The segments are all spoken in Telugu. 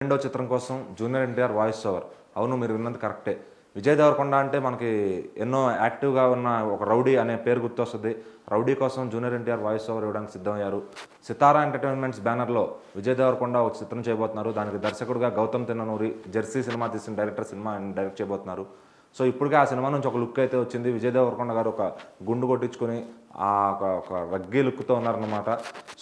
రెండో చిత్రం కోసం జూనియర్ ఎన్టీఆర్ వాయిస్ ఓవర్. అవును, మీరు విన్నది కరెక్టే. విజయ్ దేవరకొండ అంటే మనకి ఎన్నో యాక్టివ్గా ఉన్న ఒక రౌడీ అనే పేరు గుర్తొస్తుంది. రౌడీ కోసం జూనియర్ ఎన్టీఆర్ వాయిస్ ఓవర్ ఇవ్వడానికి సిద్ధమయ్యారు. సితారా ఎంటర్టైన్మెంట్స్ బ్యానర్లో విజయ్ దేవరకొండ ఒక చిత్రం చేయబోతున్నారు. దానికి దర్శకుడుగా గౌతమ్ తిన్ననూరి జెర్సీ సినిమా తీసిన డైరెక్టర్ సినిమా డైరెక్ట్ చేయబోతున్నారు. సో ఇప్పటికే ఆ సినిమా నుంచి ఒక లుక్ అయితే వచ్చింది. విజయ్ దేవరకొండ గారు ఒక గుండు కొట్టించుకొని ఒక రగ్గీ లుక్తో ఉన్నారనమాట.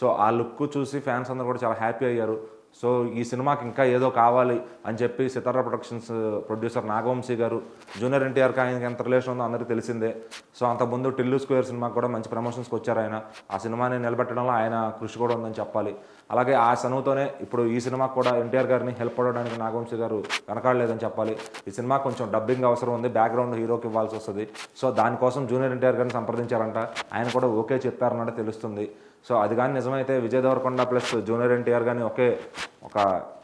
సో ఆ లుక్ చూసి ఫ్యాన్స్ అందరూ కూడా చాలా హ్యాపీ అయ్యారు. సో ఈ సినిమాకి ఇంకా ఏదో కావాలి అని చెప్పి సితారా ప్రొడక్షన్స్ ప్రొడ్యూసర్ నాగవంశీ గారు జూనియర్ ఎన్టీఆర్కి ఆయనకి ఎంత రిలేషన్ ఉందో అందరికీ తెలిసిందే. సో అంతకుముందు టిల్లు స్క్వేర్ సినిమాకి కూడా మంచి ప్రమోషన్స్కి వచ్చారు ఆయన. ఆ సినిమాని నిలబెట్టడంలో ఆయన కృషి కూడా ఉందని చెప్పాలి. అలాగే ఆ సనువుతోనే ఇప్పుడు ఈ సినిమాకి కూడా ఎన్టీఆర్ గారిని హెల్ప్ అవ్వడానికి నాగవంశీ గారు వెనకాడలేదని చెప్పాలి. ఈ సినిమా కొంచెం డబ్బింగ్ అవసరం ఉంది, బ్యాక్గ్రౌండ్ హీరోకి ఇవ్వాల్సి వస్తుంది. సో దానికోసం జూనియర్ ఎన్టీఆర్ గారిని సంప్రదించారంట. ఆయన కూడా ఓకే చెప్పారన్నట్టు తెలుస్తుంది. సో అది కానీ నిజమైతే విజయ్ దేవరకొండ ప్లస్ జూనియర్ ఎన్టీఆర్ కానీ ఒక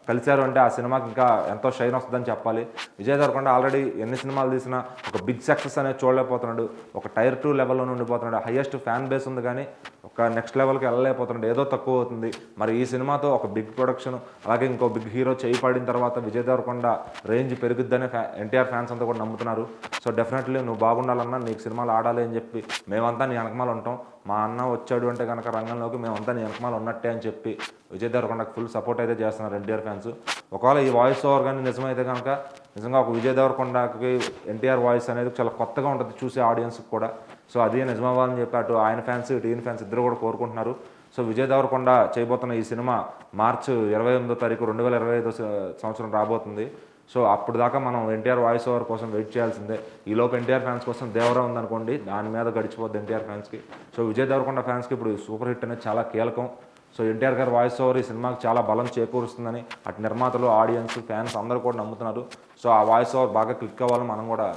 కలిశారు అంటే ఆ సినిమాకి ఇంకా ఎంతో షైన్ వస్తుందని చెప్పాలి. విజయ్ దేవరకొండ ఆల్రెడీ ఎన్ని సినిమాలు తీసినా ఒక బిగ్ సక్సెస్ అనేది చూడలేకపోతున్నాడు. ఒక టైర్ 2 లెవెల్లో ఉండిపోతున్నాడు. హైయెస్ట్ ఫ్యాన్ బేస్ ఉంది కానీ ఒక నెక్స్ట్ లెవెల్కి వెళ్ళలేకపోతున్నాడు. ఏదో తక్కువ అవుతుంది. మరి ఈ సినిమాతో ఒక బిగ్ ప్రొడక్షన్ అలాగే ఇంకో బిగ్ హీరో చేయి పడిన తర్వాత విజయ్ దేవరకొండ రేంజ్ పెరుగుద్దనే ఎన్టీఆర్ ఫ్యాన్స్ అంతా కూడా నమ్ముతున్నారు. సో డెఫినెట్లీ నువ్వు బాగుండాలన్నా, నీకు సినిమాలు ఆడాలి అని చెప్పి మేమంతా నీ వెనకమాల ఉంటాం. మా అన్న వచ్చాడు అంటే కనుక రంగంలోకి మేమంతా నీ వెనకమాల ఉన్నట్టే అని చెప్పి విజయ్ దేవరకొండకు ఫుల్ సపోర్ట్ అయితే చేస్తున్నారు ఎన్టీఆర్ ఫ్యాన్స్. ఒకవేళ ఈ వాయిస్ ఓవర్ కానీ నిజమైతే కనుక నిజంగా ఒక విజయ్ దేవరకొండకి ఎన్టీఆర్ వాయిస్ అనేది చాలా కొత్తగా ఉంటుంది చూసే ఆడియన్స్కి కూడా. సో అది నిజమవ్వాలని చెప్పి అటు ఆయన ఫ్యాన్స్ ఇటు ఈయన ఫ్యాన్స్ ఇద్దరు కూడా కోరుకుంటున్నారు. సో విజయ్ దేవరకొండ చేయబోతున్న ఈ సినిమా మార్చి 28వ తారీఖు 2025 సంవత్సరం రాబోతుంది. సో అప్పుడు దాకా మనం ఎన్టీఆర్ వాయిస్ ఓవర్ కోసం వెయిట్ చేయాల్సిందే. ఈలోపు ఎన్టీఆర్ ఫ్యాన్స్ కోసం దేవరా ఉందనుకోండి, దాని మీద గడిచిపోద్ది ఎన్టీఆర్ ఫ్యాన్స్కి. సో విజయ్ దేవరకొండ ఫ్యాన్స్కి ఇప్పుడు సూపర్ హిట్ అనేది చాలా కీలకం. సో ఎన్టీఆర్ గారి వాయిస్ ఓవర్ ఈ సినిమాకి చాలా బలం చేకూరుస్తుందని అటు నిర్మాతలు, ఆడియన్స్, ఫ్యాన్స్ అందరూ కూడా నమ్ముతున్నారు. సో ఆ వాయిస్ ఓవర్ బాగా క్లిక్ అవ్వాలని మనం కూడా